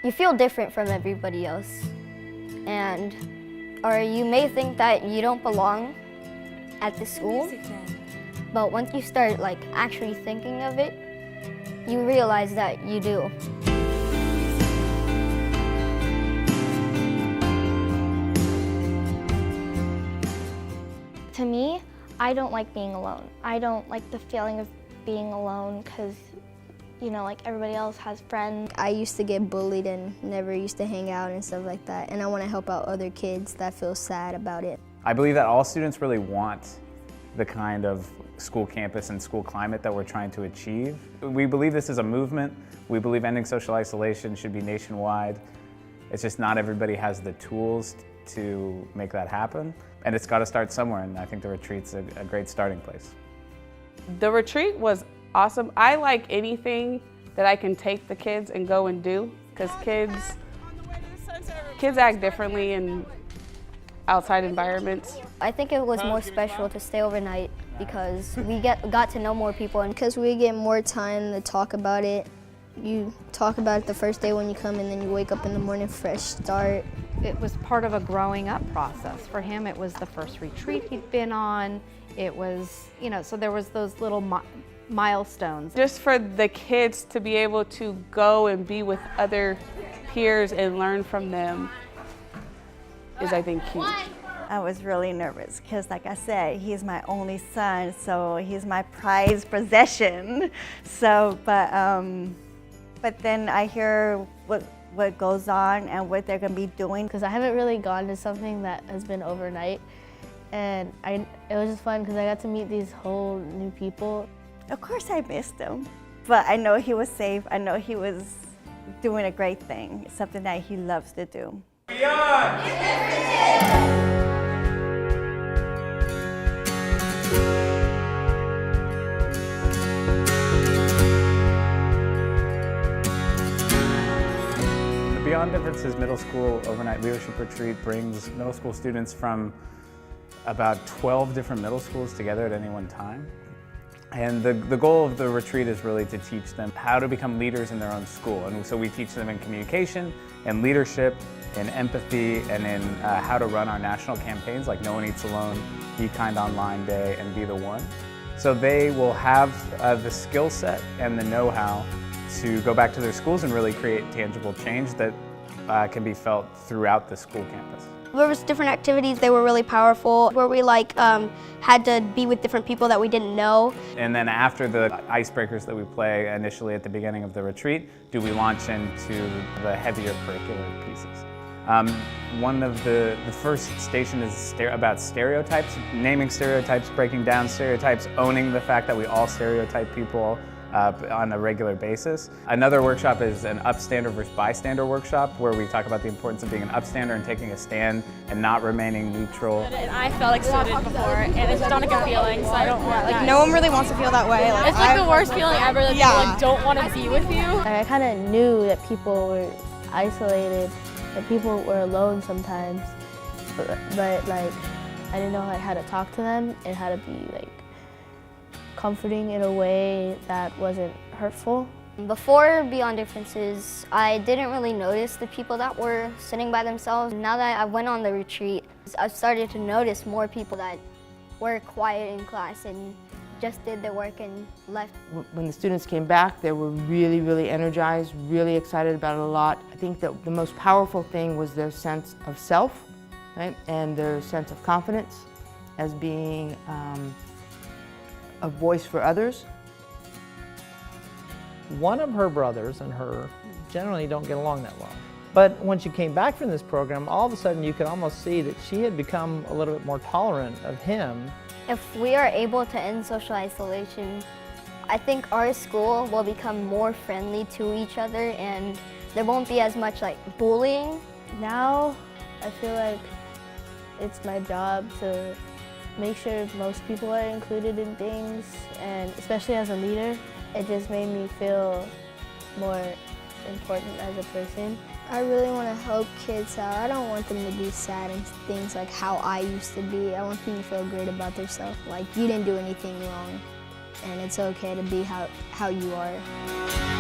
You feel different from everybody else, or you may think that you don't belong at the school, but once you start actually thinking of it, you realize that you do. To me, I don't like being alone. I don't like the feeling of being alone because, everybody else has friends. I used to get bullied and never used to hang out and stuff like that, and I want to help out other kids that feel sad about it. I believe that all students really want the kind of school campus and school climate that we're trying to achieve. We believe this is a movement. We believe ending social isolation should be nationwide. It's just not everybody has the tools to make that happen, and it's got to start somewhere, and I think the retreat's a great starting place. The retreat was awesome. I like anything that I can take the kids and go and do, because kids act differently in outside environments. I think it was more special to stay overnight because we got to know more people, and because we get more time to talk about it. You talk about it the first day when you come, and then you wake up in the morning, fresh start. It was part of a growing up process. For him, it was the first retreat he'd been on. It was, so there was those little milestones. Just for the kids to be able to go and be with other peers and learn from them is, I think, huge. I was really nervous because, like I said, he's my only son, so he's my prized possession. But then I hear what goes on and what they're going to be doing. Because I haven't really gone to something that has been overnight, and it was just fun because I got to meet these whole new people. Of course I missed him, but I know he was safe. I know he was doing a great thing. It's something that he loves to do. Beyond Differences Middle School Overnight Leadership Retreat brings middle school students from about 12 different middle schools together at any one time. And the goal of the retreat is really to teach them how to become leaders in their own school. And so we teach them in communication, in leadership, in empathy, and in how to run our national campaigns like No One Eats Alone, Be Kind Online Day, and Be the One. So they will have the skill set and the know-how to go back to their schools and really create tangible change that can be felt throughout the school campus. There was different activities, they were really powerful, where we had to be with different people that we didn't know. And then after the icebreakers that we play initially at the beginning of the retreat, do we launch into the heavier curricular pieces. One of the first station is about stereotypes, naming stereotypes, breaking down stereotypes, owning the fact that we all stereotype people on a regular basis. Another workshop is an upstander versus bystander workshop, where we talk about the importance of being an upstander and taking a stand and not remaining neutral. And I felt excluded before, and it's just not a good feeling, so I don't want that. No one really wants to feel that way. It's the worst feeling ever that people don't want to be with you. I kind of knew that people were isolated, that people were alone sometimes, but I didn't know how to talk to them and how to be comforting in a way that wasn't hurtful. Before Beyond Differences, I didn't really notice the people that were sitting by themselves. Now that I went on the retreat, I've started to notice more people that were quiet in class and just did their work and left. When the students came back, they were really, really energized, really excited about it a lot. I think that the most powerful thing was their sense of self, right? And their sense of confidence as being a voice for others. One of her brothers and her generally don't get along that well. But when she came back from this program, all of a sudden you could almost see that she had become a little bit more tolerant of him. If we are able to end social isolation, I think our school will become more friendly to each other, and there won't be as much bullying. Now, I feel like it's my job to make sure most people are included in things, and especially as a leader, it just made me feel more important as a person. I really want to help kids out. I don't want them to be sad and things like how I used to be. I want them to feel great about themselves, like you didn't do anything wrong, and it's okay to be how you are.